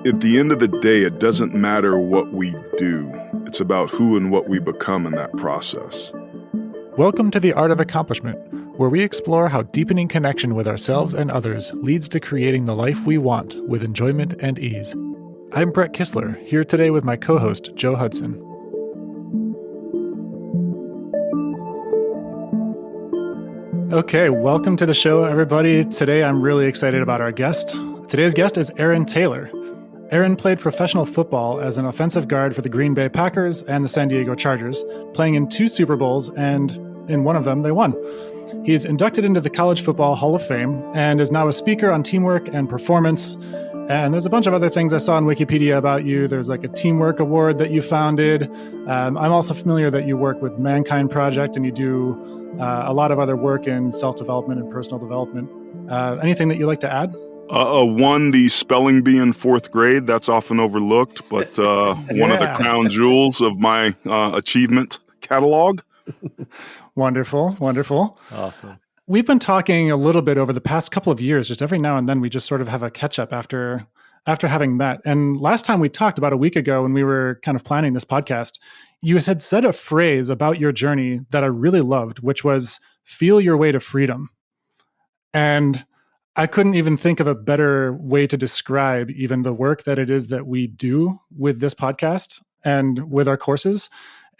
At the end of the day, it doesn't matter what we do. It's about who and what we become in that process. Welcome to The Art of Accomplishment, where we explore how deepening connection with ourselves and others leads to creating the life we want with enjoyment and ease. I'm Brett Kistler, here today with my co-host, Joe Hudson. Okay, welcome to the show, everybody. Today, I'm really excited about our guest. Today's guest is Aaron Taylor. Aaron played professional football as an offensive guard for the Green Bay Packers and the San Diego Chargers, playing in 2 Super Bowls, and in one of them, they won. He is inducted into the College Football Hall of Fame and is now a speaker on teamwork and performance. And there's a bunch of other things I saw on Wikipedia about you. There's like a teamwork award that you founded. I'm also familiar that you work with Mankind Project and you do a lot of other work in self-development and personal development. Anything that you'd like to add? Won the spelling bee in 4th grade. That's often overlooked, but one of the crown jewels of my achievement catalog. Wonderful, wonderful. Awesome. We've been talking a little bit over the past couple of years, just every now and then we just sort of have a catch up after having met. And last time we talked about a week ago when we were kind of planning this podcast, you had said a phrase about your journey that I really loved, which was feel your way to freedom. And I couldn't even think of a better way to describe even the work that it is that we do with this podcast and with our courses.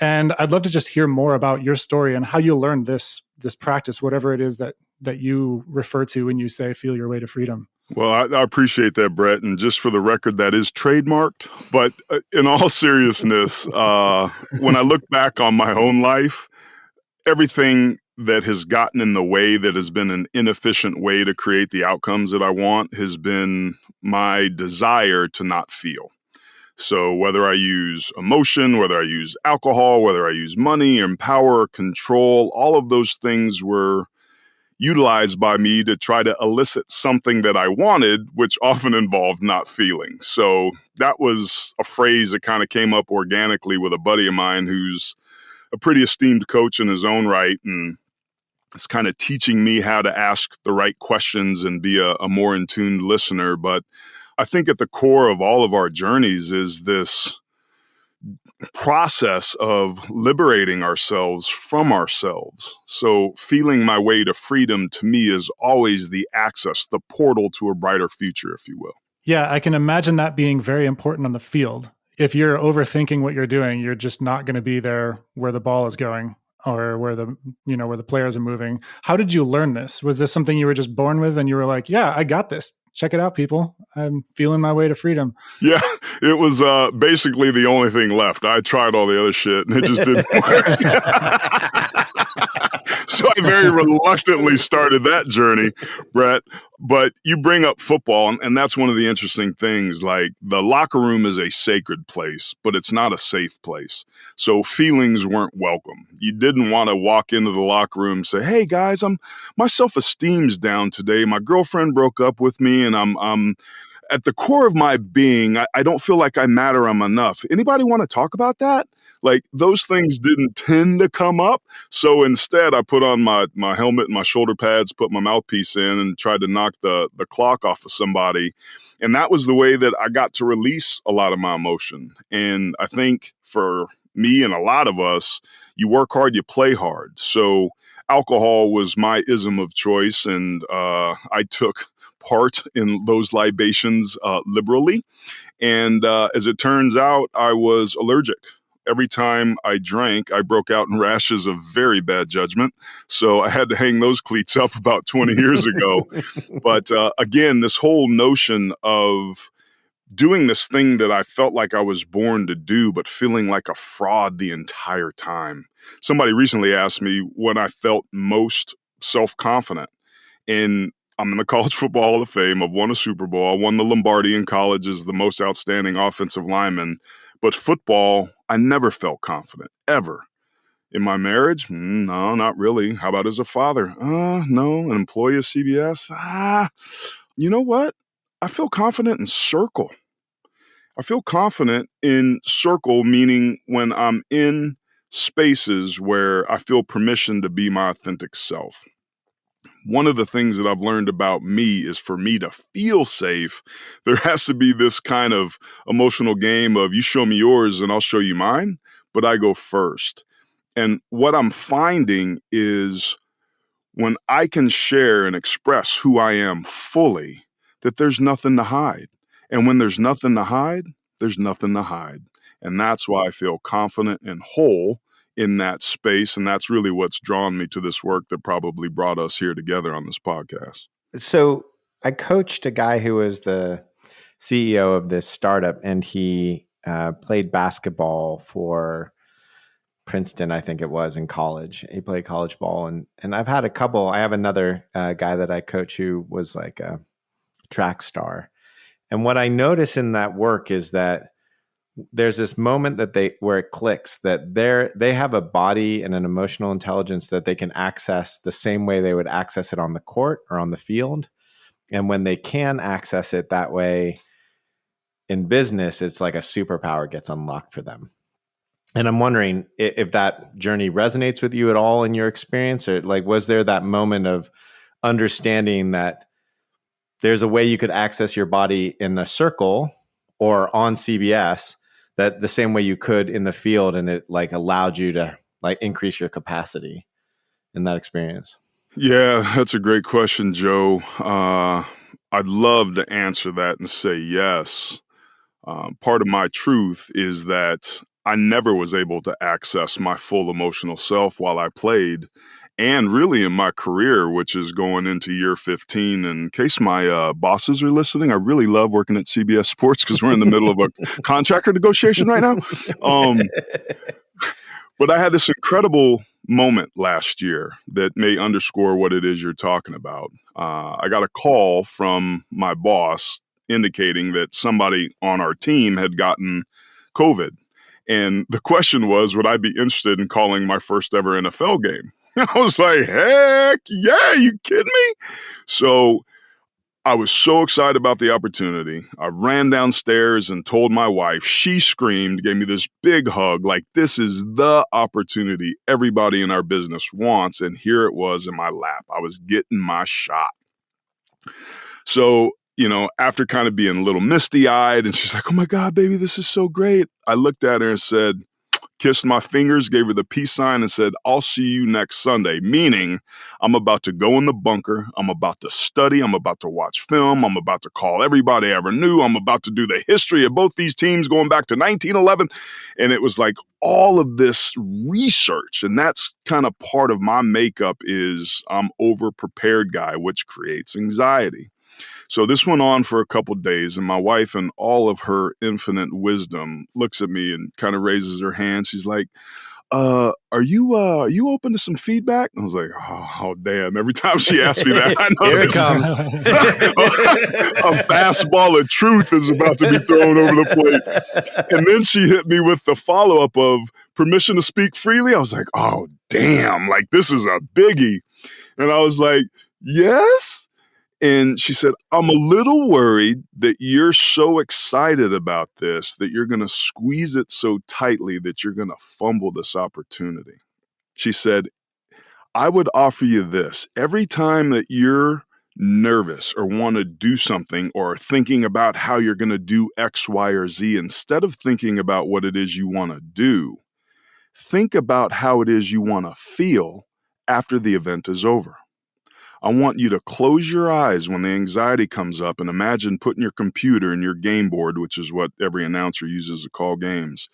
And I'd love to just hear more about your story and how you learned this practice, whatever it is that you refer to when you say feel your way to freedom. Well, I appreciate that, Brett. And just for the record, that is trademarked. But in all seriousness, when I look back on my own life, everything that has gotten in the way, that has been an inefficient way to create the outcomes that I want, has been my desire to not feel. So whether I use emotion, whether I use alcohol, whether I use money and power, control, all of those things were utilized by me to try to elicit something that I wanted, which often involved not feeling. So that was a phrase that kind of came up organically with a buddy of mine who's a pretty esteemed coach in his own right, and it's kind of teaching me how to ask the right questions and be a more in tune listener. But I think at the core of all of our journeys is this process of liberating ourselves from ourselves. So feeling my way to freedom to me is always the access, the portal to a brighter future, if you will. Yeah, I can imagine that being very important on the field. If you're overthinking what you're doing, you're just not going to be there where the ball is going or where the players are moving. How did you learn this? Was this something you were just born with and you were like, yeah, I got this. Check it out, people. I'm feeling my way to freedom. Yeah, it was basically the only thing left. I tried all the other shit and it just didn't work. So I very reluctantly started that journey, Brett. But you bring up football, and that's one of the interesting things. Like, the locker room is a sacred place, but it's not a safe place. So feelings weren't welcome. You didn't want to walk into the locker room and say, hey, guys, my self-esteem's down today. My girlfriend broke up with me, and I'm at the core of my being, I don't feel like I matter, I'm enough. Anybody want to talk about that? Like, those things didn't tend to come up. So instead, I put on my helmet and my shoulder pads, put my mouthpiece in, and tried to knock the clock off of somebody. And that was the way that I got to release a lot of my emotion. And I think for me and a lot of us, you work hard, you play hard. So alcohol was my ism of choice, and I took part in those libations liberally. And as it turns out, I was allergic. Every time I drank, I broke out in rashes of very bad judgment. So I had to hang those cleats up about 20 years ago. But again, this whole notion of doing this thing that I felt like I was born to do, but feeling like a fraud the entire time. Somebody recently asked me when I felt most self-confident. And I'm in the College Football Hall of Fame. I've won a Super Bowl. I won the Lombardi in college as the most outstanding offensive lineman. But football, I never felt confident, ever. In my marriage? No, not really. How about as a father? No. An employee of CBS? You know what? I feel confident in circle. I feel confident in circle, meaning when I'm in spaces where I feel permission to be my authentic self. one of the things that I've learned about me is for me to feel safe, there has to be this kind of emotional game of you show me yours and I'll show you mine, but I go first. And what I'm finding is when I can share and express who I am fully, that there's nothing to hide. And when there's nothing to hide, there's nothing to hide. And that's why I feel confident and whole in that space. And that's really what's drawn me to this work that probably brought us here together on this podcast. So I coached a guy who was the CEO of this startup, and he played basketball for Princeton, I think it was, in college. He played college ball, and I've had a couple. I have another guy that I coach who was like a track star. And what I notice in that work is that there's this moment that where it clicks, that they have a body and an emotional intelligence that they can access the same way they would access it on the court or on the field. And when they can access it that way in business, it's like a superpower gets unlocked for them. And I'm wondering if that journey resonates with you at all in your experience, or like, was there that moment of understanding that there's a way you could access your body in the circle or on CBS that the same way you could in the field, and it like allowed you to like increase your capacity in that experience? Yeah, that's a great question, Joe. I'd love to answer that and say yes. Part of my truth is that I never was able to access my full emotional self while I played, and really in my career, which is going into year 15. And in case my bosses are listening, I really love working at CBS Sports because we're in the middle of a contract negotiation right now. But I had this incredible moment last year that may underscore what it is you're talking about. I got a call from my boss indicating that somebody on our team had gotten COVID. And the question was, would I be interested in calling my first ever NFL game? I was like, heck yeah, you kidding me? So I was so excited about the opportunity. I ran downstairs and told my wife. She screamed, gave me this big hug, like this is the opportunity everybody in our business wants. And here it was in my lap. I was getting my shot. So, after kind of being a little misty-eyed, and she's like, oh my God, baby, this is so great. I looked at her and said, kissed my fingers, gave her the peace sign and said, I'll see you next Sunday, meaning I'm about to go in the bunker. I'm about to study. I'm about to watch film. I'm about to call everybody I ever knew. I'm about to do the history of both these teams going back to 1911. And it was like all of this research. And that's kind of part of my makeup is I'm over-prepared guy, which creates anxiety. So this went on for a couple days, and my wife, in all of her infinite wisdom, looks at me and kind of raises her hand. She's like, are you open to some feedback? I was like, oh damn. Every time she asks me that, I know Here it comes. a fastball of truth is about to be thrown over the plate. And then she hit me with the follow-up of permission to speak freely. I was like, oh damn, like this is a biggie. And I was like, yes. And she said, I'm a little worried that you're so excited about this that you're going to squeeze it so tightly that you're going to fumble this opportunity. She said, I would offer you this. Every time that you're nervous or want to do something or thinking about how you're going to do X, Y, or Z, instead of thinking about what it is you want to do, think about how it is you want to feel after the event is over. I want you to close your eyes when the anxiety comes up and imagine putting your computer in your game board, which is what every announcer uses to call games.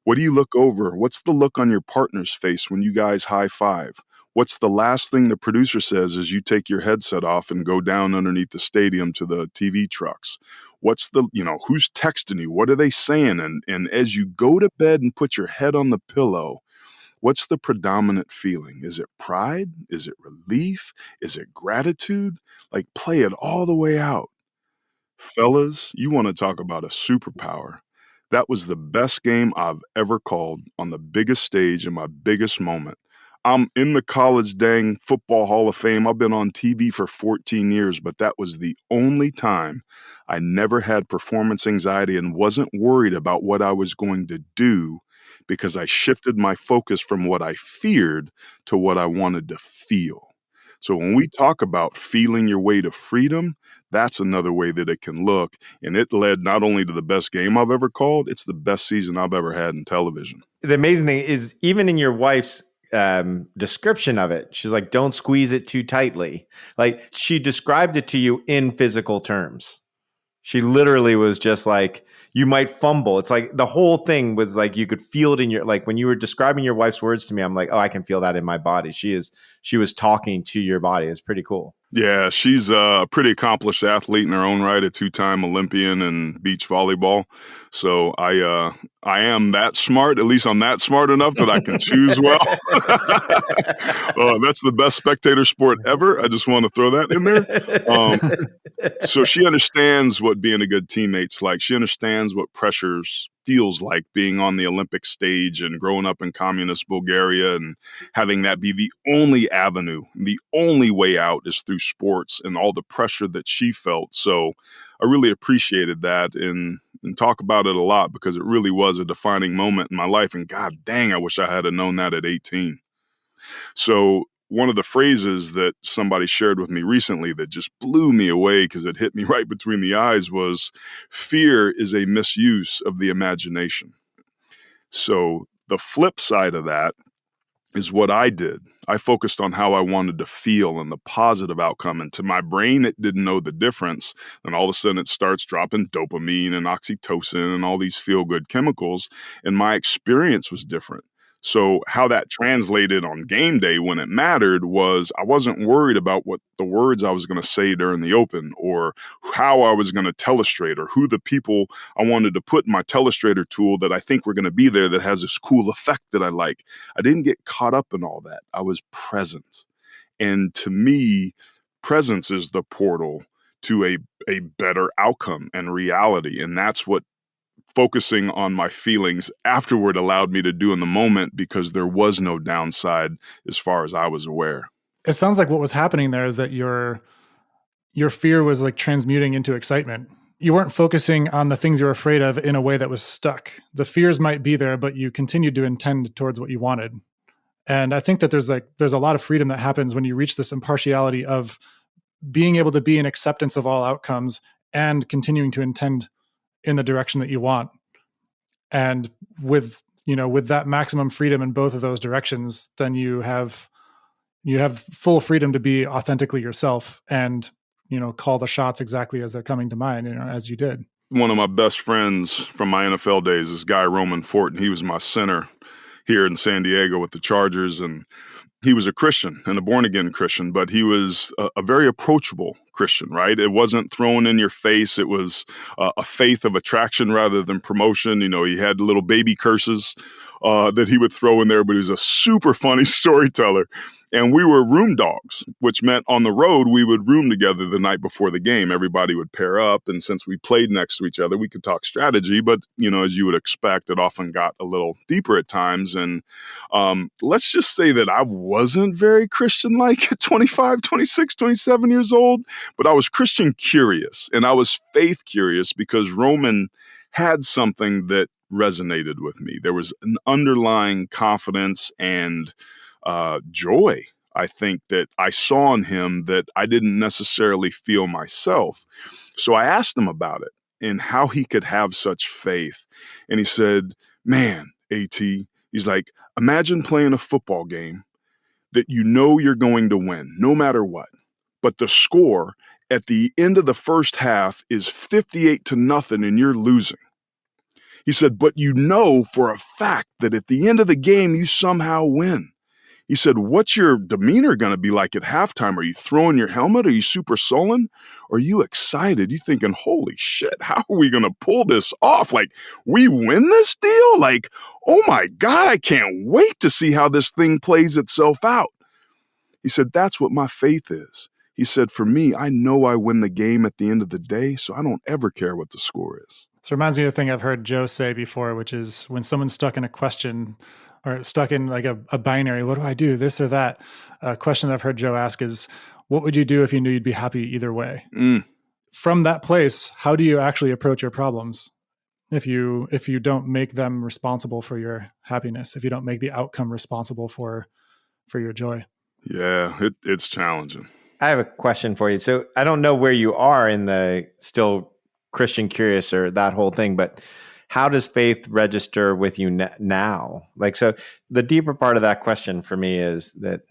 What do you look over? What's the look on your partner's face when you guys high five? What's the last thing the producer says as you take your headset off and go down underneath the stadium to the TV trucks? What's the, who's texting you? What are they saying? And as you go to bed and put your head on the pillow, what's the predominant feeling? Is it pride? Is it relief? Is it gratitude? Like play it all the way out. Fellas, you want to talk about a superpower. That was the best game I've ever called on the biggest stage in my biggest moment. I'm in the college dang football Hall of Fame. I've been on TV for 14 years, but that was the only time I never had performance anxiety and wasn't worried about what I was going to do because I shifted my focus from what I feared to what I wanted to feel. So when we talk about feeling your way to freedom, that's another way that it can look. And it led not only to the best game I've ever called, it's the best season I've ever had in television. The amazing thing is, even in your wife's description of it, she's like, don't squeeze it too tightly. Like, she described it to you in physical terms. She literally was just like, you might fumble. It's like the whole thing was like, you could feel it in your, like when you were describing your wife's words to me, I'm like, oh, I can feel that in my body. She was talking to your body. It's pretty cool. Yeah, she's a pretty accomplished athlete in her own right, a 2-time Olympian in beach volleyball. So I am that smart. At least I'm that smart enough that I can choose well. That's the best spectator sport ever. I just want to throw that in there. So she understands what being a good teammate's like. She understands what pressures feels like being on the Olympic stage and growing up in communist Bulgaria and having that be the only avenue, the only way out is through sports and all the pressure that she felt. So I really appreciated that and talk about it a lot because it really was a defining moment in my life. And God dang, I wish I had known that at 18. So one of the phrases that somebody shared with me recently that just blew me away because it hit me right between the eyes was, fear is a misuse of the imagination. So the flip side of that is what I did. I focused on how I wanted to feel and the positive outcome. And to my brain, it didn't know the difference. And all of a sudden it starts dropping dopamine and oxytocin and all these feel-good chemicals. And my experience was different. So how that translated on game day when it mattered was I wasn't worried about what the words I was going to say during the open or how I was going to telestrate or who the people I wanted to put in my telestrator tool that I think were going to be there that has this cool effect that I like. I didn't get caught up in all that. I was present. And to me, presence is the portal to a better outcome and reality. And that's what focusing on my feelings afterward allowed me to do in the moment because there was no downside as far as I was aware. It sounds like what was happening there is that your fear was like transmuting into excitement. You weren't focusing on the things you were afraid of in a way that was stuck. The fears might be there, but you continued to intend towards what you wanted. And I think that there's a lot of freedom that happens when you reach this impartiality of being able to be in acceptance of all outcomes and continuing to intend in the direction that you want. And with that maximum freedom in both of those directions, then you have full freedom to be authentically yourself and, call the shots exactly as they're coming to mind, as you did. One of my best friends from my NFL days is Guy Roman Fortin. He was my center here in San Diego with the Chargers, and he was a Christian and a born-again Christian, but he was a very approachable Christian, right? It wasn't thrown in your face. It was a faith of attraction rather than promotion. He had little baby curses that he would throw in there, but he was a super funny storyteller. And we were room dogs, which meant on the road, we would room together the night before the game. Everybody would pair up. And since we played next to each other, we could talk strategy. But, as you would expect, it often got a little deeper at times. And let's just say that I wasn't very Christian-like at 25, 26, 27 years old, but I was Christian curious and I was faith curious because Roman had something that resonated with me. There was an underlying confidence and joy, I think, that I saw in him that I didn't necessarily feel myself. So I asked him about it and how he could have such faith. And he said, man, AT, he's like, imagine playing a football game that you're going to win no matter what. But the score at the end of the first half is 58-0 and you're losing. He said, but for a fact that at the end of the game, you somehow win. He said, what's your demeanor going to be like at halftime? Are you throwing your helmet? Are you super sullen? Are you excited? You thinking, holy shit, how are we going to pull this off? Like, we win this deal? Like, oh my God, I can't wait to see how this thing plays itself out. He said, that's what my faith is. He said, for me, I know I win the game at the end of the day, so I don't ever care what the score is. So it reminds me of the thing I've heard Joe say before, which is when someone's stuck in a question or stuck in like a binary, what do I do, this or that? A question I've heard Joe ask is, what would you do if you knew you'd be happy either way? From that place, how do you actually approach your problems? If you don't make them responsible for your happiness, if you don't make the outcome responsible for your joy. Yeah, it's challenging. I have a question for you. So I don't know where you are in the still Christian curious or that whole thing, but how does faith register with you now? Like, so the deeper part of that question for me is that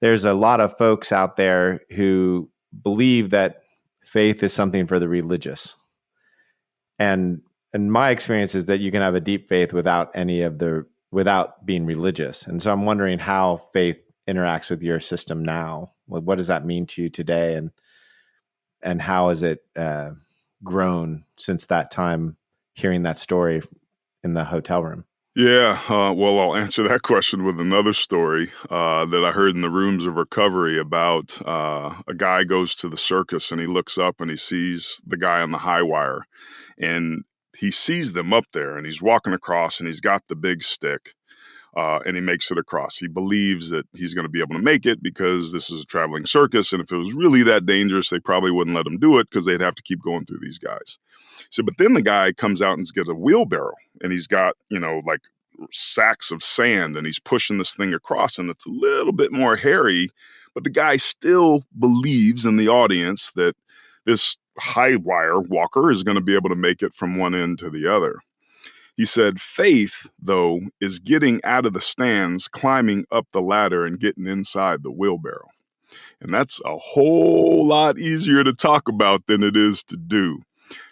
there's a lot of folks out there who believe that faith is something for the religious. And my experience is that you can have a deep faith without without being religious. And so I'm wondering how faith interacts with your system now. What does that mean to you today, and how has it grown since that time? Hearing that story in the hotel room. Yeah, well, I'll answer that question with another story that I heard in the rooms of recovery about a guy goes to the circus and he looks up and he sees the guy on the high wire, and he sees them up there and he's walking across and he's got the big stick. And he makes it across. He believes that he's going to be able to make it because this is a traveling circus. And if it was really that dangerous, they probably wouldn't let him do it because they'd have to keep going through these guys. So, but then the guy comes out and he's got a wheelbarrow and he's got, like sacks of sand and he's pushing this thing across and it's a little bit more hairy. But the guy still believes in the audience that this high wire walker is going to be able to make it from one end to the other. He said, faith, though, is getting out of the stands, climbing up the ladder and getting inside the wheelbarrow. And that's a whole lot easier to talk about than it is to do.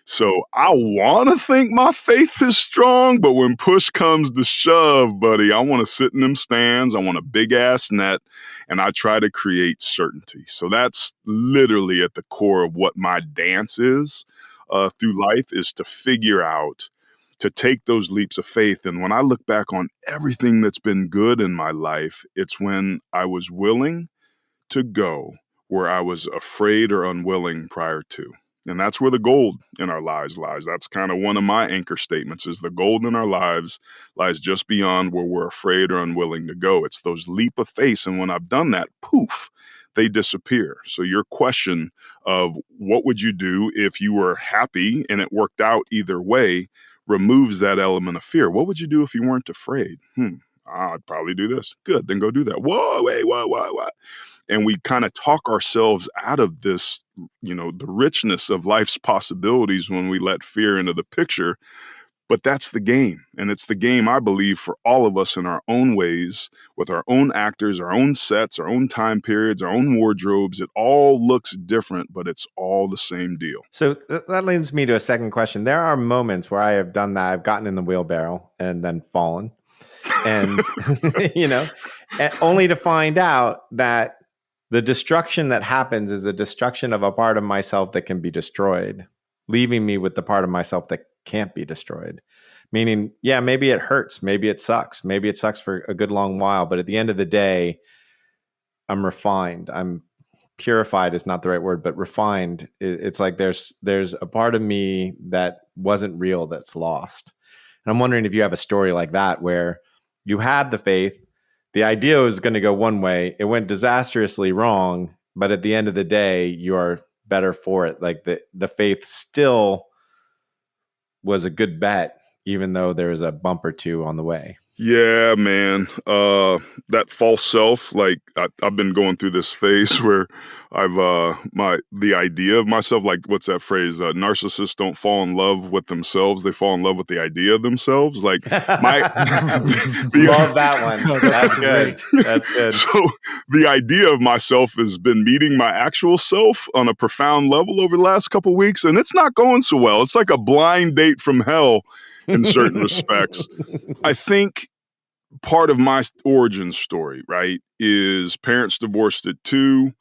So I want to think my faith is strong, but when push comes to shove, buddy, I want to sit in them stands. I want a big ass net, and I try to create certainty. So that's literally at the core of what my dance is through life, is to figure out, to take those leaps of faith. And when I look back on everything that's been good in my life, it's when I was willing to go where I was afraid or unwilling prior to. And that's where the gold in our lives lies. That's kind of one of my anchor statements, is the gold in our lives lies just beyond where we're afraid or unwilling to go. It's those leap of faith. And when I've done that, poof, they disappear. So your question of what would you do if you were happy and it worked out either way removes that element of fear. What would you do if you weren't afraid? I'd probably do this. Good, then go do that. Whoa, wait, what? And we kind of talk ourselves out of this, the richness of life's possibilities when we let fear into the picture. But that's the game. And it's the game, I believe, for all of us in our own ways, with our own actors, our own sets, our own time periods, our own wardrobes. It all looks different, but it's all the same deal. So that leads me to a second question. There are moments where I have done that. I've gotten in the wheelbarrow and then fallen. And, only to find out that the destruction that happens is a destruction of a part of myself that can be destroyed, leaving me with the part of myself that can't be destroyed. Meaning, yeah, maybe it hurts. Maybe it sucks. Maybe it sucks for a good long while. But at the end of the day, I'm refined. I'm purified is not the right word, but refined. It's like there's a part of me that wasn't real that's lost. And I'm wondering if you have a story like that where you had the faith, the idea was going to go one way, it went disastrously wrong, but at the end of the day, you are better for it. Like the faith still was a good bet, even though there was a bump or two on the way. Yeah, man. That false self, like I've been going through this phase where I've the idea of myself, like what's that phrase? Narcissists don't fall in love with themselves; they fall in love with the idea of themselves. Like love that one. That's good. That's good. So the idea of myself has been meeting my actual self on a profound level over the last couple of weeks, and it's not going so well. It's like a blind date from hell in certain respects. I think part of my origin story, right, is parents divorced at 2.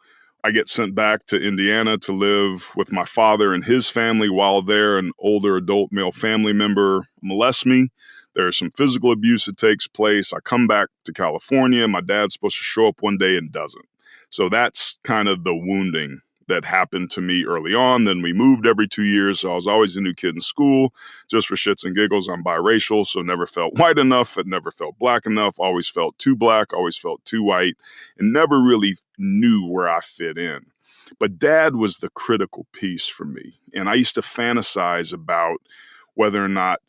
I get sent back to Indiana to live with my father and his family. While there, an older adult male family member molests me. There's some physical abuse that takes place. I come back to California. My dad's supposed to show up one day and doesn't. So that's kind of the wounding that happened to me early on. Then we moved every 2 years. So I was always a new kid in school. Just for shits and giggles, I'm biracial, so never felt white enough. It never felt black enough. Always felt too black, always felt too white, and never really knew where I fit in. But dad was the critical piece for me. And I used to fantasize about whether or not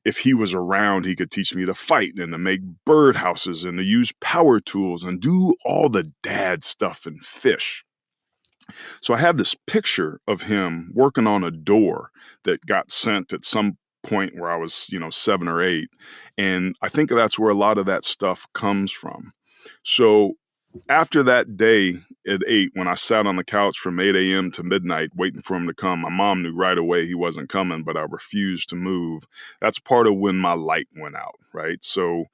if he was around, he could teach me to fight and to make birdhouses and to use power tools and do all the dad stuff and fish. So I have this picture of him working on a door that got sent at some point where I was, 7 or 8. And I think that's where a lot of that stuff comes from. So after that day at 8, when I sat on the couch from 8 a.m. to midnight waiting for him to come, my mom knew right away he wasn't coming, but I refused to move. That's part of when my light went out, right? So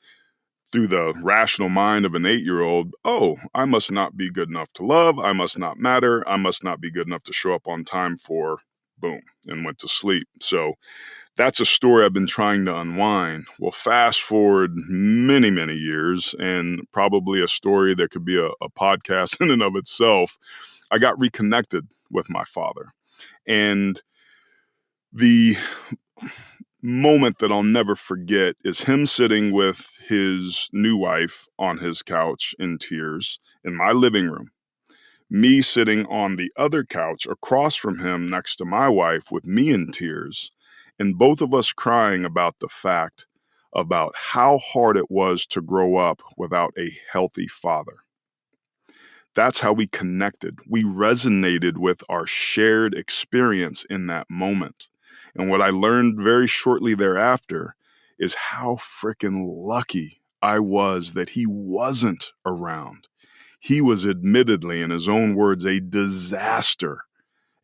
through the rational mind of an 8-year-old, oh, I must not be good enough to love. I must not matter. I must not be good enough to show up on time for, boom, and went to sleep. So that's a story I've been trying to unwind. Well, fast forward many, many years, and probably a story that could be a podcast in and of itself. I got reconnected with my father. And the moment that I'll never forget is him sitting with his new wife on his couch in tears in my living room. Me sitting on the other couch across from him next to my wife with me in tears, and both of us crying about the fact about how hard it was to grow up without a healthy father. That's how we connected. We resonated with our shared experience in that moment. And what I learned very shortly thereafter is how freaking lucky I was that he wasn't around. He was admittedly, in his own words, a disaster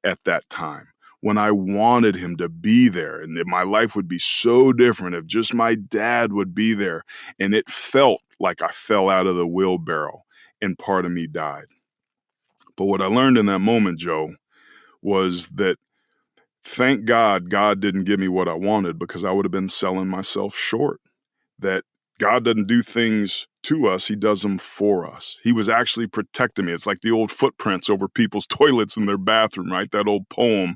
at that time when I wanted him to be there and that my life would be so different if just my dad would be there. And it felt like I fell out of the wheelbarrow and part of me died. But what I learned in that moment, Joe, was that thank God didn't give me what I wanted, because I would have been selling myself short. That God doesn't do things to us, he does them for us. He was actually protecting me. It's like the old footprints over people's toilets in their bathroom, right? That old poem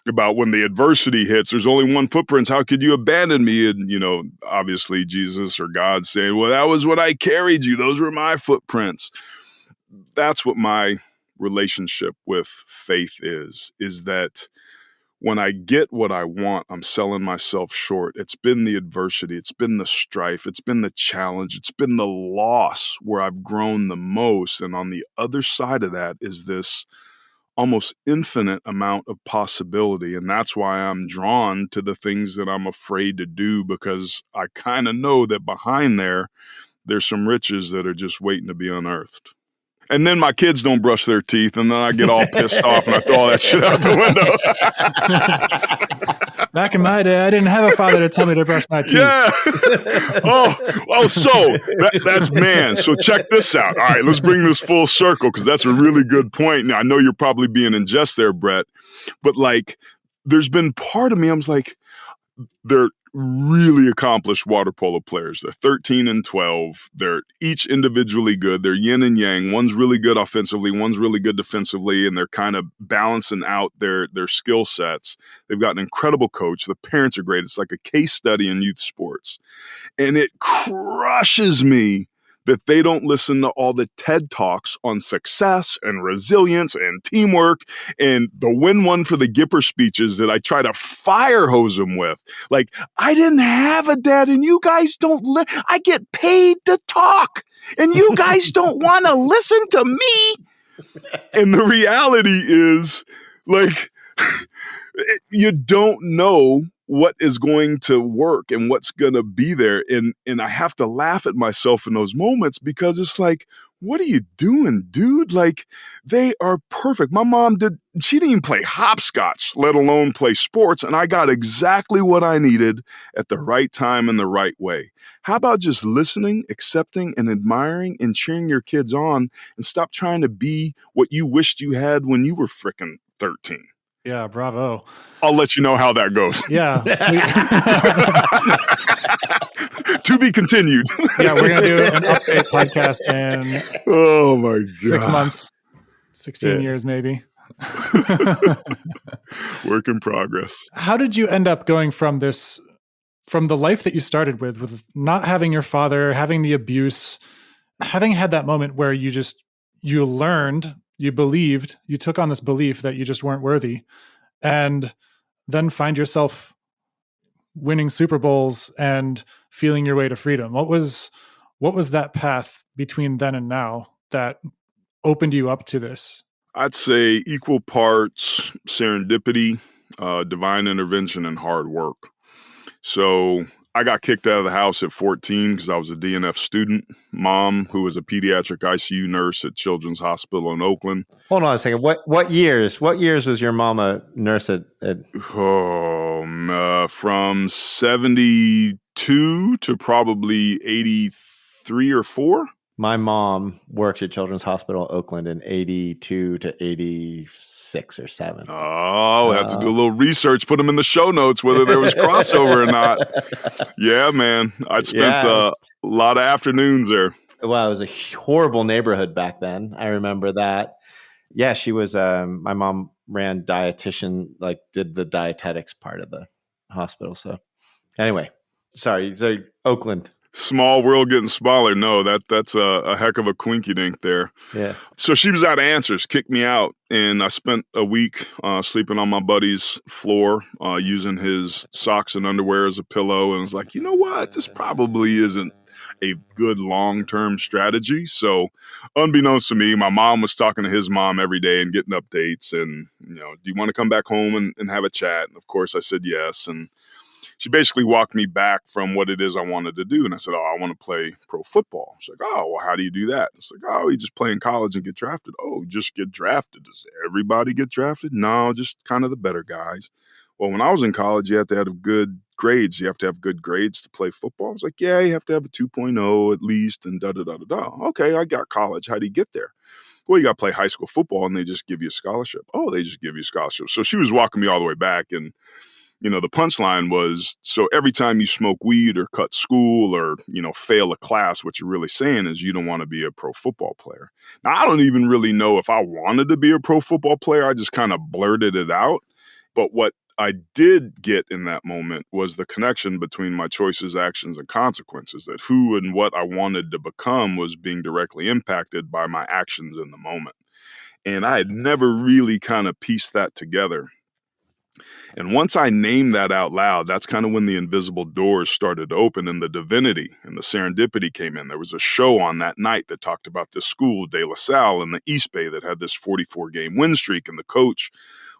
about when the adversity hits, there's only one footprint. How could you abandon me? And, obviously Jesus or God saying, well, that was when I carried you. Those were my footprints. That's what my relationship with faith is that when I get what I want, I'm selling myself short. It's been the adversity. It's been the strife. It's been the challenge. It's been the loss where I've grown the most. And on the other side of that is this almost infinite amount of possibility. And that's why I'm drawn to the things that I'm afraid to do, because I kind of know that behind there's some riches that are just waiting to be unearthed. And then my kids don't brush their teeth, and then I get all pissed off and I throw all that shit out the window. Back in my day, I didn't have a father to tell me to brush my teeth. Yeah. So that's man. So check this out. All right, let's bring this full circle, because that's a really good point. Now, I know you're probably being in jest there, Brett, but like, there's been part of me, I'm like, they're really accomplished water polo players. They're 13 and 12. They're each individually good. They're yin and yang. One's really good offensively, one's really good defensively, and they're kind of balancing out their skill sets. They've got an incredible coach. The parents are great. It's like a case study in youth sports. And it crushes me that they don't listen to all the TED Talks on success and resilience and teamwork and the win one for the Gipper speeches that I try to fire hose them with. Like, I didn't have a dad, and you guys don't I get paid to talk, and you guys don't want to listen to me. And the reality is, like, you don't know what is going to work and what's going to be there. And I have to laugh at myself in those moments, because it's like, what are you doing, dude? Like, they are perfect. My mom she didn't even play hopscotch, let alone play sports. And I got exactly what I needed at the right time and the right way. How about just listening, accepting, and admiring and cheering your kids on, and stop trying to be what you wished you had when you were frickin' 13? Yeah, bravo. I'll let you know how that goes. Yeah. To be continued. Yeah, we're going to do an update podcast in oh my God. 6 months, 16 years maybe. Work in progress. How did you end up going from the life that you started with not having your father, having the abuse, having had that moment where you learned, you believed, you took on this belief that you just weren't worthy, and then find yourself winning Super Bowls and feeling your way to freedom. What was that path between then and now that opened you up to this? I'd say equal parts serendipity, divine intervention, and hard work. So I got kicked out of the house at 14 because I was a DNF student. Mom, who was a pediatric ICU nurse at Children's Hospital in Oakland. Hold on a second. What years was your mom a nurse at? From 72 to probably 83 or 4. My mom worked at Children's Hospital Oakland in 82 to 86 or 7. Oh, we have to do a little research, put them in the show notes, whether there was crossover or not. Yeah, man. I'd spent a lot of afternoons there. Well, it was a horrible neighborhood back then. I remember that. Yeah, she was, my mom ran dietitian, like did the dietetics part of the hospital. So anyway, sorry. So Oakland. Small world getting smaller. No, that's a heck of a quinky dink there. Yeah. So she was out of answers, kicked me out, and I spent a week sleeping on my buddy's floor, using his socks and underwear as a pillow, and was like, you know what? This probably isn't a good long-term strategy. So unbeknownst to me, my mom was talking to his mom every day and getting updates and, do you want to come back home and have a chat? And of course I said yes. And she basically walked me back from what it is I wanted to do. And I said, I want to play pro football. She's like, well, how do you do that? It's like, you just play in college and get drafted. Oh, just get drafted. Does everybody get drafted? No, just kind of the better guys. Well, when I was in college, you have to have good grades. You have to have good grades to play football. I was like, yeah, you have to have a 2.0 at least and da-da-da-da-da. Okay, I got college. How do you get there? Well, you got to play high school football and they just give you a scholarship. Oh, they just give you a scholarship. So she was walking me all the way back. And the punchline was, so every time you smoke weed or cut school or, fail a class, what you're really saying is you don't want to be a pro football player. Now, I don't even really know if I wanted to be a pro football player. I just kind of blurted it out. But what I did get in that moment was the connection between my choices, actions, and consequences, that who and what I wanted to become was being directly impacted by my actions in the moment. And I had never really kind of pieced that together. And once I named that out loud, that's kind of when the invisible doors started to open and the divinity and the serendipity came in. There was a show on that night that talked about this school, De La Salle in the East Bay, that had this 44-game win streak. And the coach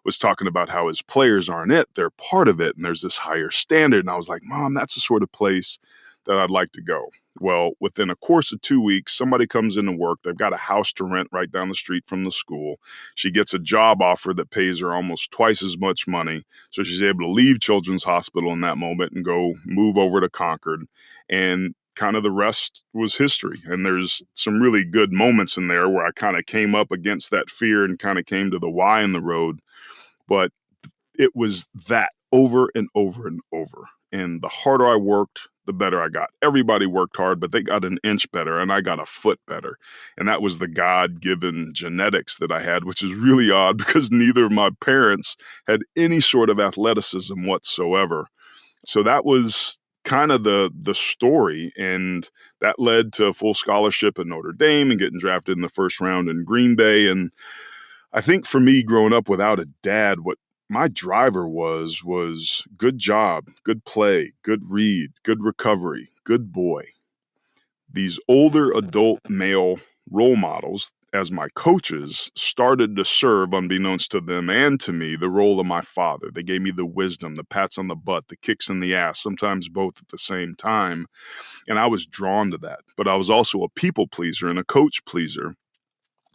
was talking about how his players aren't it. They're part of it. And there's this higher standard. And I was like, Mom, that's the sort of place that I'd like to go. Well, within a course of 2 weeks, somebody comes into work. They've got a house to rent right down the street from the school. She gets a job offer that pays her almost twice as much money. So she's able to leave Children's Hospital in that moment and go move over to Concord. And kind of the rest was history. And there's some really good moments in there where I kind of came up against that fear and kind of came to the why in the road. But it was that over and over and over. And the harder I worked, the better I got. Everybody worked hard, but they got an inch better and I got a foot better. And that was the God-given genetics that I had, which is really odd because neither of my parents had any sort of athleticism whatsoever. So that was kind of the story. And that led to a full scholarship at Notre Dame and getting drafted in the first round in Green Bay. And I think for me, growing up without a dad, what my driver was good job, good play, good read, good recovery, good boy. These older adult male role models as my coaches started to serve, unbeknownst to them and to me, the role of my father. They gave me the wisdom, the pats on the butt, the kicks in the ass, sometimes both at the same time. And I was drawn to that. But I was also a people pleaser and a coach pleaser.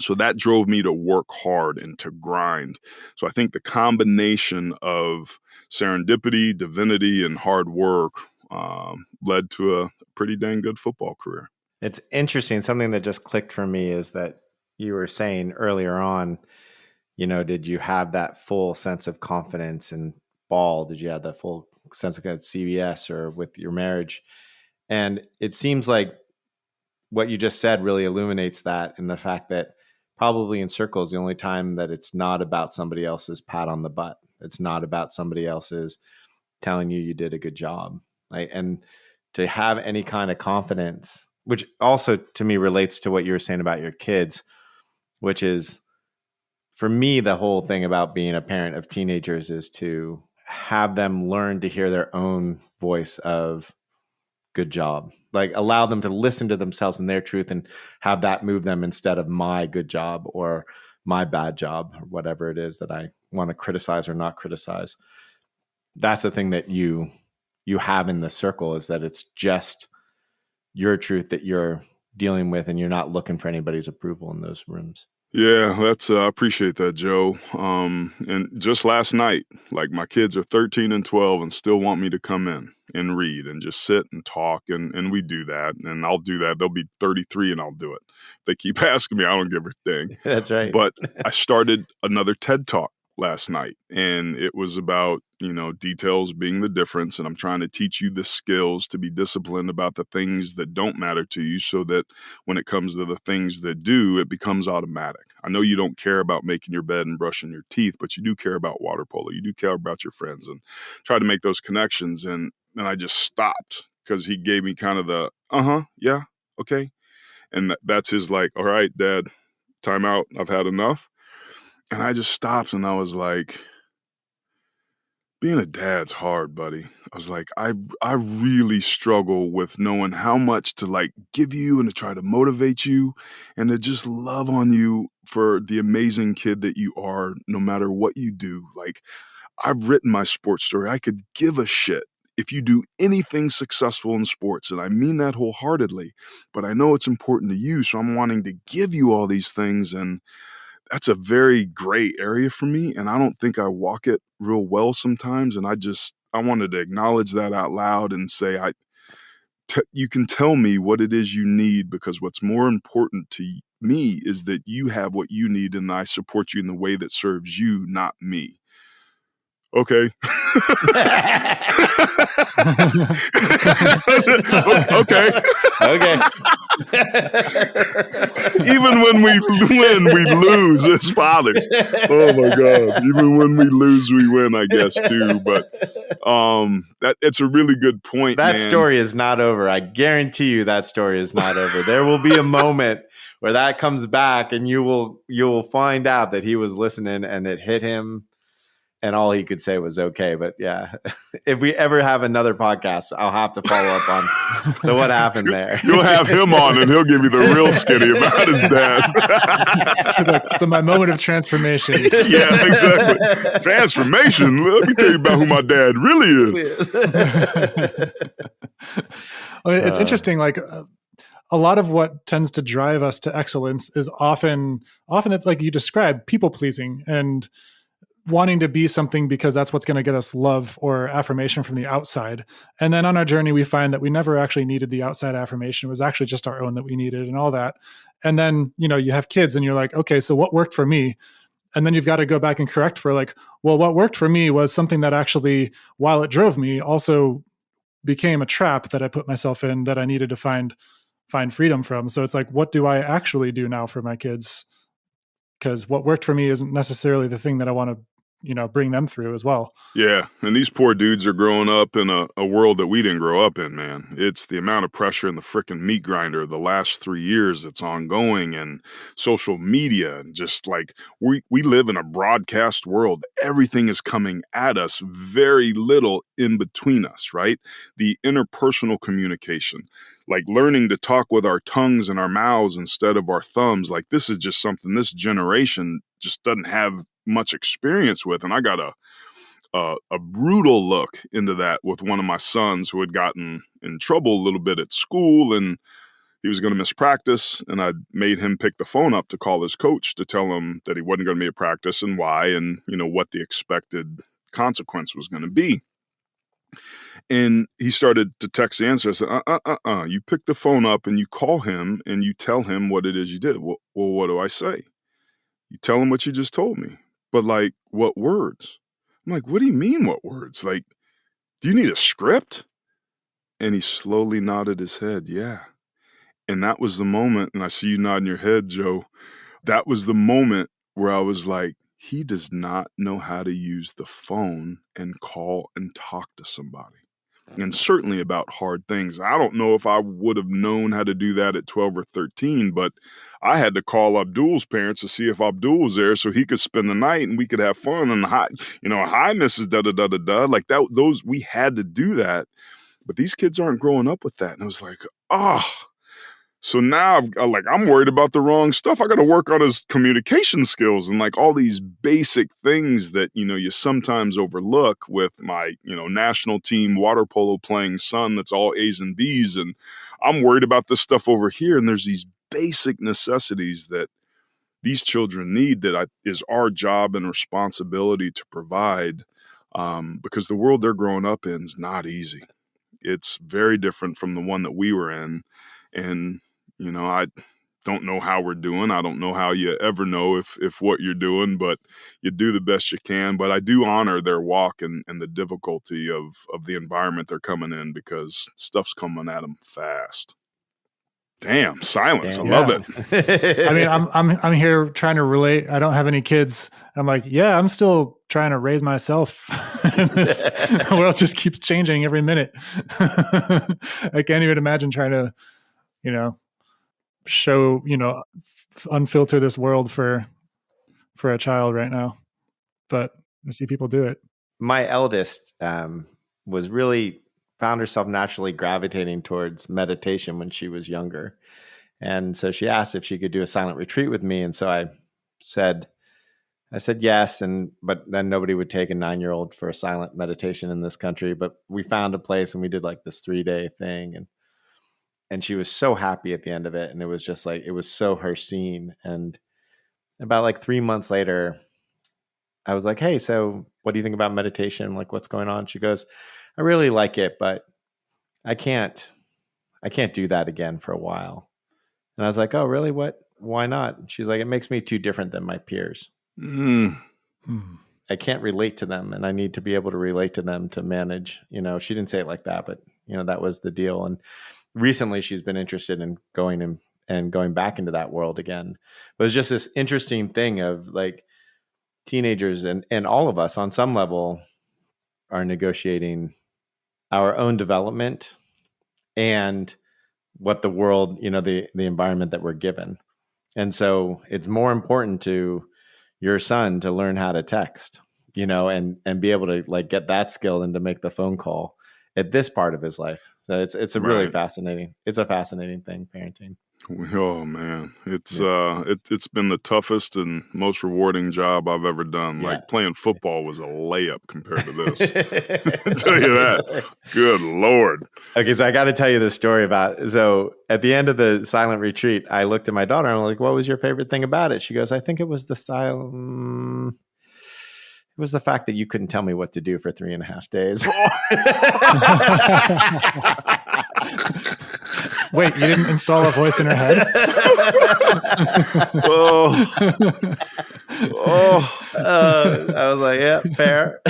So that drove me to work hard and to grind. So I think the combination of serendipity, divinity, and hard work led to a pretty dang good football career. It's interesting. Something that just clicked for me is that you were saying earlier on, did you have that full sense of confidence in ball? Did you have that full sense of CBS or with your marriage? And it seems like what you just said really illuminates that, in the fact that probably in circles, the only time that it's not about somebody else's pat on the butt. It's not about somebody else's telling you did a good job. Right? And to have any kind of confidence, which also to me relates to what you were saying about your kids, which is, for me, the whole thing about being a parent of teenagers is to have them learn to hear their own voice of good job. Like allow them to listen to themselves and their truth and have that move them instead of my good job or my bad job or whatever it is that I want to criticize or not criticize. That's the thing that you have in the circle, is that it's just your truth that you're dealing with, and you're not looking for anybody's approval in those rooms. Yeah, that's I appreciate that, Joe. And just last night, like my kids are 13 and 12 and still want me to come in and read and just sit and talk, and we do that, and I'll do that. They'll be 33 and I'll do it. If they keep asking me, I don't give a thing. That's right. But I started another TED Talk last night, and it was about, details being the difference. And I'm trying to teach you the skills to be disciplined about the things that don't matter to you, so that when it comes to the things that do, it becomes automatic. I know you don't care about making your bed and brushing your teeth, but you do care about water polo. You do care about your friends, and try to make those connections. And I just stopped because he gave me kind of the, yeah, okay. And that's his like, all right, Dad, time out. I've had enough. And I just stopped and I was like, being a dad's hard, buddy. I was like, I really struggle with knowing how much to like give you and to try to motivate you and to just love on you for the amazing kid that you are, no matter what you do. Like, I've written my sports story. I could give a shit if you do anything successful in sports. And I mean that wholeheartedly, but I know it's important to you. So I'm wanting to give you all these things. And that's a very gray area for me, and I don't think I walk it real well sometimes. And I wanted to acknowledge that out loud and say, you can tell me what it is you need, because what's more important to me is that you have what you need, and I support you in the way that serves you, not me. Okay. Okay. Okay. Even when we win, we lose as fathers. Oh my God. Even when we lose, we win, I guess, too. But it's a really good point. That man. Story is not over. I guarantee you that story is not over. There will be a moment where that comes back, and you will find out that he was listening and it hit him, and all he could say was okay. But yeah, if we ever have another podcast, I'll have to follow up on, so what happened there? You'll have him on and he'll give you the real skinny about his dad. So my moment of transformation. Yeah, exactly. Transformation? Let me tell you about who my dad really is. It's interesting, like a lot of what tends to drive us to excellence is often that, like you described, people pleasing and wanting to be something because that's what's going to get us love or affirmation from the outside. And then on our journey, we find that we never actually needed the outside affirmation. It was actually just our own that we needed and all that. And then, you have kids and you're like, okay, so what worked for me? And then you've got to go back and correct for like, well, what worked for me was something that actually, while it drove me, also became a trap that I put myself in that I needed to find freedom from. So it's like, what do I actually do now for my kids? Because what worked for me isn't necessarily the thing that I want to bring them through as well. Yeah, and these poor dudes are growing up in a world that we didn't grow up in, man. It's the amount of pressure in the frickin' meat grinder the last 3 years that's ongoing, and social media, and just like we live in a broadcast world. Everything is coming at us, very little in between us, right? The interpersonal communication, like learning to talk with our tongues and our mouths instead of our thumbs. Like, this is just something this generation just doesn't have much experience with. And I got a brutal look into that with one of my sons who had gotten in trouble a little bit at school, and he was going to miss practice, and I made him pick the phone up to call his coach to tell him that he wasn't going to be at practice and why, and what the expected consequence was going to be. And he started to text the answer. I said, you pick the phone up and you call him and you tell him what it is you did. Well, what do I say? You tell him what you just told me. But like, what words? I'm like, what do you mean, what words? Like, do you need a script? And he slowly nodded his head. Yeah. And that was the moment, and I see you nodding your head, Joe. That was the moment where I was like, he does not know how to use the phone and call and talk to somebody. and certainly about hard things. I don't know if I would have known how to do that at 12 or 13, but I had to call Abdul's parents to see if Abdul was there so he could spend the night and we could have fun. And hi, Mrs. Da da da da da. Like that, those we had to do that. But these kids aren't growing up with that. And I was like, so now I'm worried about the wrong stuff. I got to work on his communication skills and like all these basic things that, you sometimes overlook with my, national team water polo playing son that's all A's and B's. And I'm worried about this stuff over here. And there's these basic necessities that these children need that is our job and responsibility to provide, because the world they're growing up in is not easy. It's very different from the one that we were in. And, I don't know how we're doing. I don't know how you ever know if what you're doing, but you do the best you can. But I do honor their walk and the difficulty of the environment they're coming in, because stuff's coming at them fast. Damn, silence. I love it. I mean, I'm here trying to relate. I don't have any kids. I'm like, yeah, I'm still trying to raise myself. The world just keeps changing every minute. I can't even imagine trying to, show, unfilter this world for a child right now. But I see people do it. My eldest was really found herself naturally gravitating towards meditation when she was younger. And so she asked if she could do a silent retreat with me. And so I said yes. But then nobody would take a 9-year-old for a silent meditation in this country. But we found a place and we did like this 3-day thing. And she was so happy at the end of it. And it was just like, it was so her scene. And about like 3 months later, I was like, hey, so what do you think about meditation? Like, what's going on? She goes, I really like it, but I can't do that again for a while. And I was like, oh, really? What? Why not? She's like, it makes me too different than my peers. I can't relate to them, and I need to be able to relate to them to manage. She didn't say it like that, but that was the deal. And recently she's been interested in going back into that world again. But it's just this interesting thing of like teenagers and all of us on some level are negotiating our own development and what the world, the environment that we're given. And so it's more important to your son to learn how to text, and be able to like get that skill and to make the phone call at this part of his life. So it's a really fascinating thing, parenting. Oh man, it's been the toughest and most rewarding job I've ever done. Yeah. Like playing football was a layup compared to this. I'll tell you that. Good Lord. Okay, so I got to tell you the story so at the end of the silent retreat, I looked at my daughter and I'm like, what was your favorite thing about it? She goes, I think it was it was the fact that you couldn't tell me what to do for 3.5 days. Wait, you didn't install a voice in her head? I was like, yeah, fair.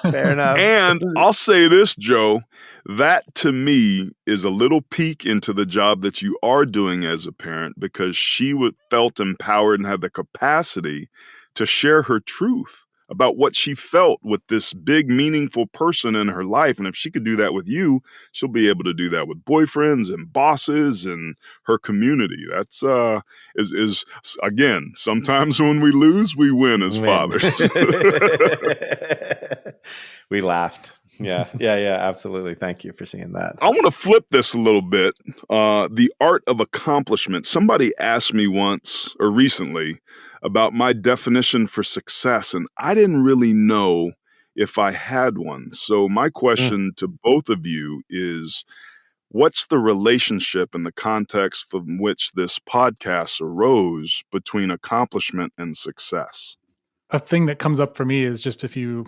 Fair enough. And I'll say this, Joe, that to me is a little peek into the job that you are doing as a parent, because she felt empowered and had the capacity to share her truth about what she felt with this big, meaningful person in her life. And if she could do that with you, she'll be able to do that with boyfriends and bosses and her community. That's is again, sometimes when we lose, we win as fathers. We laughed. Yeah, absolutely. Thank you for seeing that. I want to flip this a little bit. The art of accomplishment. Somebody asked me once or recently about my definition for success, and I didn't really know if I had one. So my question to both of you is, what's the relationship in the context from which this podcast arose between accomplishment and success? A thing that comes up for me is just if you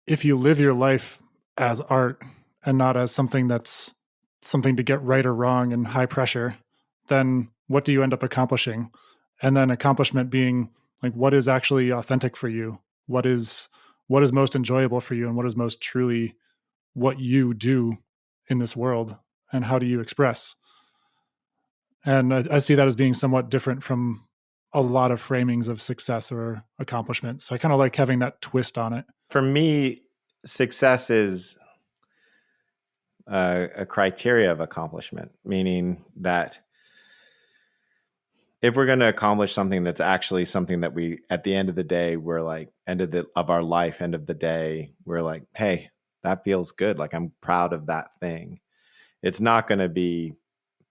live your life as art and not as something that's something to get right or wrong and high pressure, then what do you end up accomplishing? And then accomplishment being like, what is actually authentic for you? What is most enjoyable for you? And what is most truly what you do in this world? And how do you express? And I see that as being somewhat different from a lot of framings of success or accomplishment. So I kind of like having that twist on it. For me, success is a criteria of accomplishment, meaning that if we're going to accomplish something that's actually something that we, at the end of the day, we're like, of our life, end of the day, we're like, hey, that feels good. Like, I'm proud of that thing. It's not going to be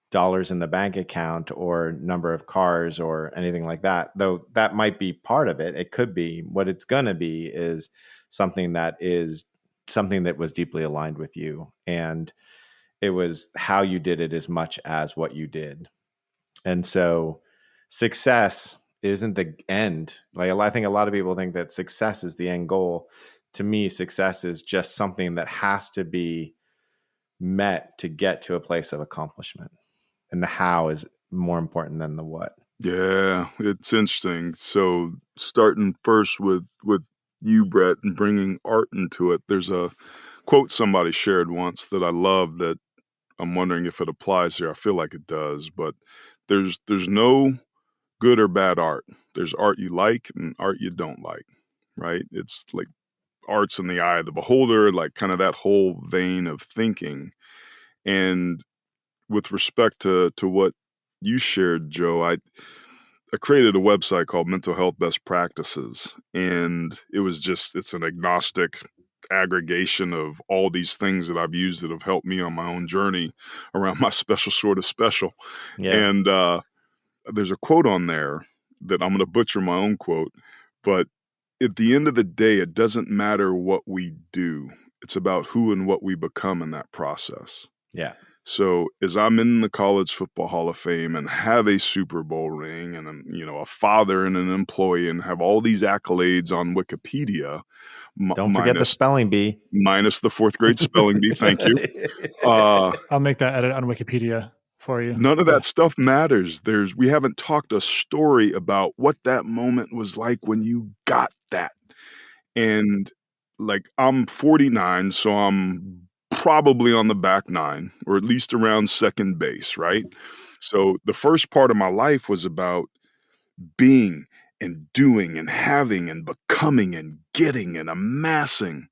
dollars in the bank account or number of cars or anything like that, though that might be part of it. It could be. What it's going to be is something that was deeply aligned with you. And it was how you did it as much as what you did. And so success isn't the end. Like, I think a lot of people think that success is the end goal. To me, success is just something that has to be met to get to a place of accomplishment. And the how is more important than the what. Yeah, it's interesting. So starting first with you, Brett, and bringing art into it, there's a quote somebody shared once that I love that I'm wondering if it applies here. I feel like it does, but there's no good or bad art. There's art you like and art you don't like, right? It's like art's in the eye of the beholder, like kind of that whole vein of thinking. And with respect to what you shared, Joe, I created a website called Mental Health Best Practices, and it's an agnostic aggregation of all these things that I've used that have helped me on my own journey around my special sort of special. Yeah. And there's a quote on there that I'm going to butcher my own quote, but at the end of the day, it doesn't matter what we do. It's about who and what we become in that process. Yeah. So as I'm in the College Football Hall of Fame and have a Super Bowl ring and a father and an employee and have all these accolades on Wikipedia, don't forget the spelling bee, minus the 4th grade spelling bee. Thank you. I'll make that edit on Wikipedia for you. None of that stuff matters. We haven't talked a story about what that moment was like when you got that. And like, I'm 49, so I'm probably on the back nine, or at least around second base, right? So the first part of my life was about being and doing and having and becoming and getting and amassing.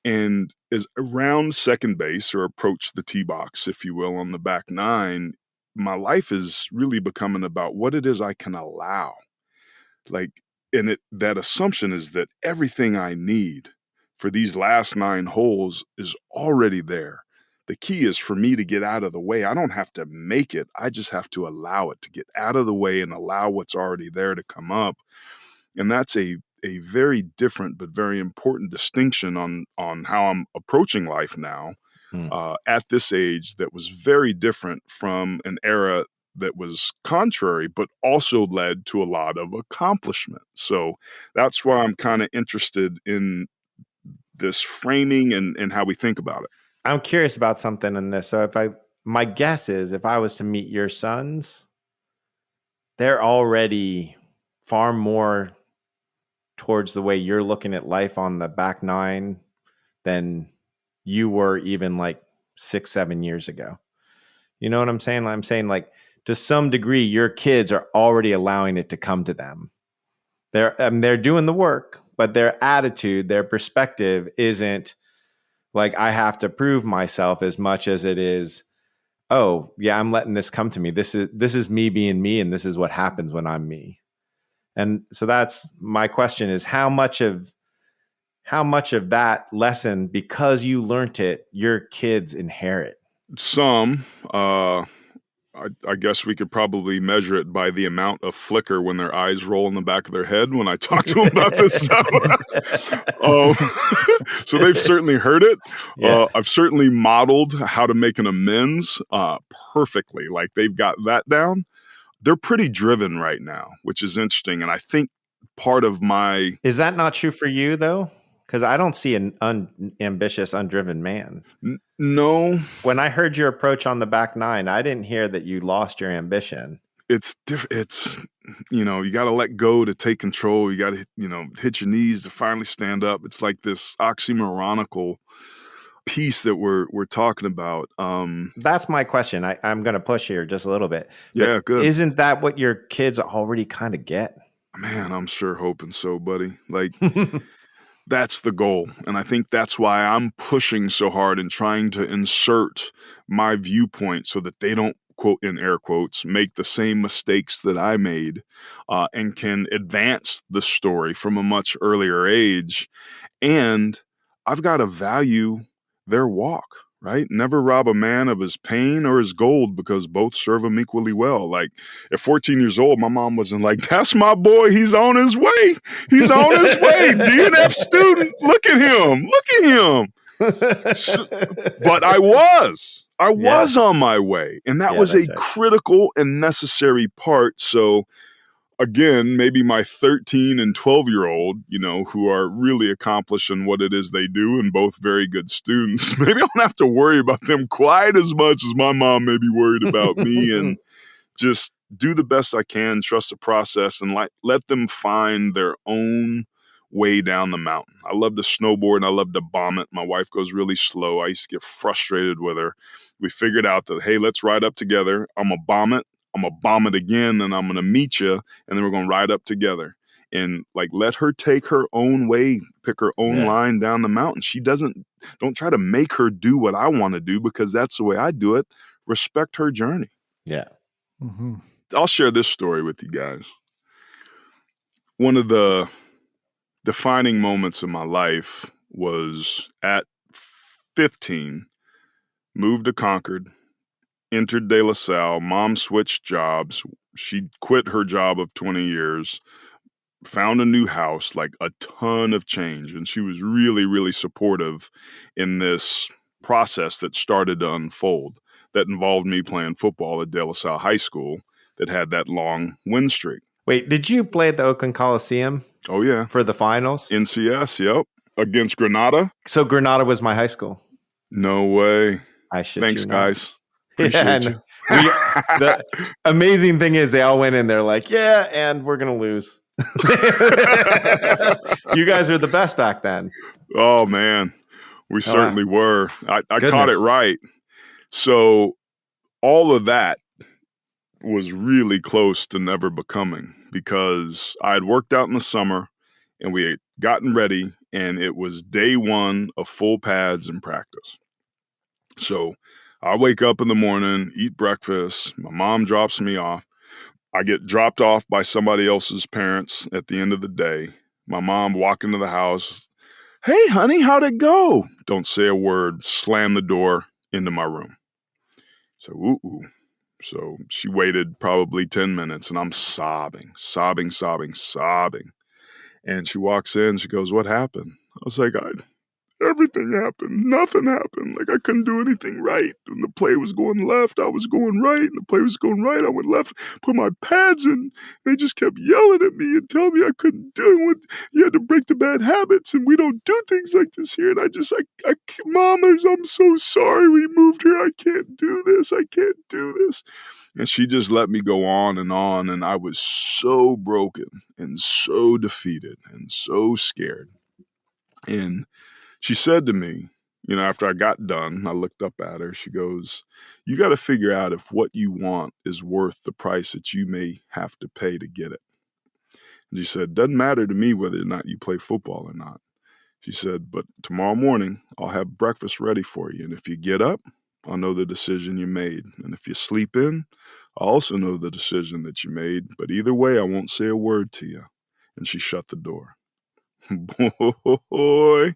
And as around second base, or approach the tee box, if you will, on the back nine, my life is really becoming about what it is I can allow. Like, and that assumption is that everything I need for these last 9 holes is already there. The key is for me to get out of the way. I don't have to make it. I just have to allow it to get out of the way and allow what's already there to come up. And that's a very different but very important distinction on how I'm approaching life now at this age, that was very different from an era that was contrary, but also led to a lot of accomplishment. So that's why I'm kind of interested in this framing and how we think about it. I'm curious about something in this. So my guess is if I was to meet your sons, they're already far more towards the way you're looking at life on the back nine than you were even like 6-7 years ago. You know what I'm saying? I'm saying, like, to some degree, your kids are already allowing it to come to them. They're doing the work, but their attitude, their perspective isn't like, I have to prove myself, as much as it is, oh yeah, I'm letting this come to me. This is me being me, and this is what happens when I'm me. And so that's my question: is how much of that lesson, because you learned it, your kids inherit? Some, I guess we could probably measure it by the amount of flicker when their eyes roll in the back of their head when I talk to them about this stuff. So they've certainly heard it. Yeah. I've certainly modeled how to make an amends perfectly. Like, they've got that down. They're pretty driven right now, which is interesting. And I think part of my... Is that not true for you, though? Because I don't see an ambitious, undriven man. No. When I heard your approach on the back nine, I didn't hear that you lost your ambition. It's different. It's, you got to let go to take control. You got to, hit your knees to finally stand up. It's like this oxymoronical piece that we're talking about. That's my question. I'm going to push here just a little bit. Yeah, good. Isn't that what your kids already kind of get? Man, I'm sure hoping so, buddy. Like, That's the goal. And I think that's why I'm pushing so hard and trying to insert my viewpoint so that they don't, quote, in air quotes, make the same mistakes that I made, and can advance the story from a much earlier age. And I've got to value their walk, right? Never rob a man of his pain or his gold, because both serve him equally well. Like at 14 years old, my mom wasn't like, that's my boy. He's on his way. He's on his way. DNF student. Look at him. Look at him. But I was on my way. And that was a critical and necessary part. So again, maybe my 13 and 12-year-old, who are really accomplished in what it is they do and both very good students, maybe I don't have to worry about them quite as much as my mom may be worried about me, and just do the best I can, trust the process, and let them find their own way down the mountain. I love to snowboard and I love to bomb it. My wife goes really slow. I used to get frustrated with her. We figured out that, hey, let's ride up together. I'm going to bomb it. I'm going to bomb it again, and I'm going to meet you, and then we're going to ride up together. And let her take her own way, pick her own line down the mountain. Don't try to make her do what I want to do, because that's the way I do it. Respect her journey. Yeah. Mm-hmm. I'll share this story with you guys. One of the defining moments in my life was at 15, moved to Concord, entered De La Salle. Mom switched jobs. She quit her job of 20 years, found a new house, like a ton of change. And she was really, really supportive in this process that started to unfold, that involved me playing football at De La Salle High School that had that long win streak. Wait, did you play at the Oakland Coliseum? Oh, yeah. For the finals? NCS, yep. Against Granada. So Granada was my high school. No way. I shit Thanks, you not. guys. Appreciate you. The amazing thing is they all went in there like, yeah, and we're going to lose. You guys were the best back then. Oh, man. We certainly were. I caught it right. So all of that was really close to never becoming, because I had worked out in the summer and we had gotten ready, and it was day one of full pads and practice. So I wake up in the morning, eat breakfast. My mom drops me off. I get dropped off by somebody else's parents at the end of the day. My mom walk into the house. Hey, honey, how'd it go? Don't say a word. Slam the door into my room. So, ooh. So she waited probably 10 minutes, and I'm sobbing. And she walks in. She goes, what happened? I was like, everything happened. Nothing happened. Like, I couldn't do anything right. When the play was going left, I was going right. And the play was going right, I went left, put my pads in. They just kept yelling at me and telling me I couldn't do it. You had to break the bad habits, and we don't do things like this here. And Mom, I'm so sorry we moved here. I can't do this. And she just let me go on. And I was so broken and so defeated and so scared. And she said to me, after I got done, I looked up at her. She goes, you got to figure out if what you want is worth the price that you may have to pay to get it. And she said, doesn't matter to me whether or not you play football or not. She said, but tomorrow morning, I'll have breakfast ready for you. And if you get up, I'll know the decision you made. And if you sleep in, I'll also know the decision that you made. But either way, I won't say a word to you. And she shut the door. Boy.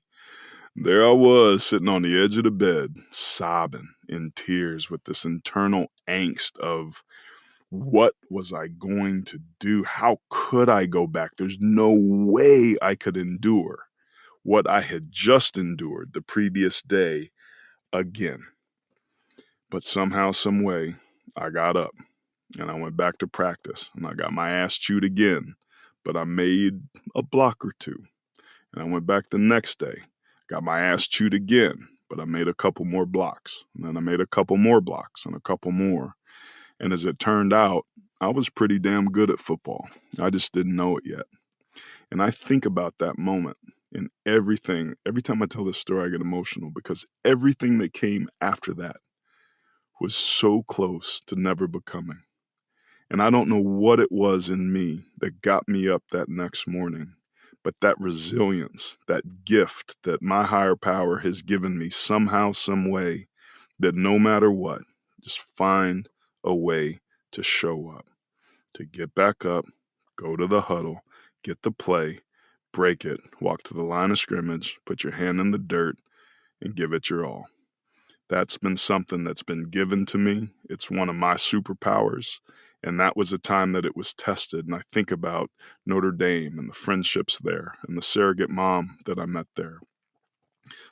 There I was, sitting on the edge of the bed, sobbing in tears with this internal angst of, what was I going to do? How could I go back? There's no way I could endure what I had just endured the previous day again. But somehow, some way, I got up and I went back to practice, and I got my ass chewed again, but I made a block or two. And I went back the next day. Got my ass chewed again, but I made a couple more blocks. And then I made a couple more blocks and a couple more. And as it turned out, I was pretty damn good at football. I just didn't know it yet. And I think about that moment and everything. Every time I tell this story, I get emotional, because everything that came after that was so close to never becoming. And I don't know what it was in me that got me up that next morning, but that resilience, that gift that my higher power has given me somehow, some way, that no matter what, just find a way to show up, to get back up, go to the huddle, get the play, break it, walk to the line of scrimmage, put your hand in the dirt, and give it your all. That's been something that's been given to me. It's one of my superpowers. And that was a time that it was tested. And I think about Notre Dame and the friendships there and the surrogate mom that I met there.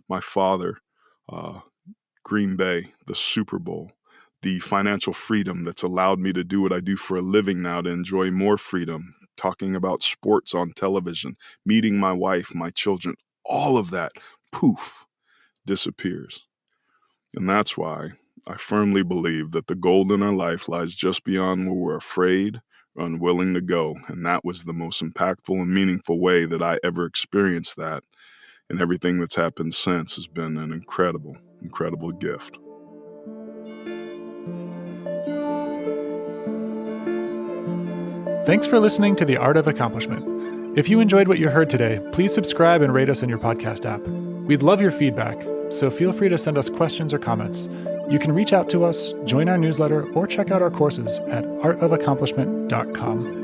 My father, Green Bay, the Super Bowl, the financial freedom that's allowed me to do what I do for a living now, to enjoy more freedom, talking about sports on television, meeting my wife, my children, all of that, poof, disappears. And that's why I firmly believe that the gold in our life lies just beyond where we're afraid or unwilling to go. And that was the most impactful and meaningful way that I ever experienced that. And everything that's happened since has been an incredible, incredible gift. Thanks for listening to The Art of Accomplishment. If you enjoyed what you heard today, please subscribe and rate us in your podcast app. We'd love your feedback, so feel free to send us questions or comments. You can reach out to us, join our newsletter, or check out our courses at artofaccomplishment.com.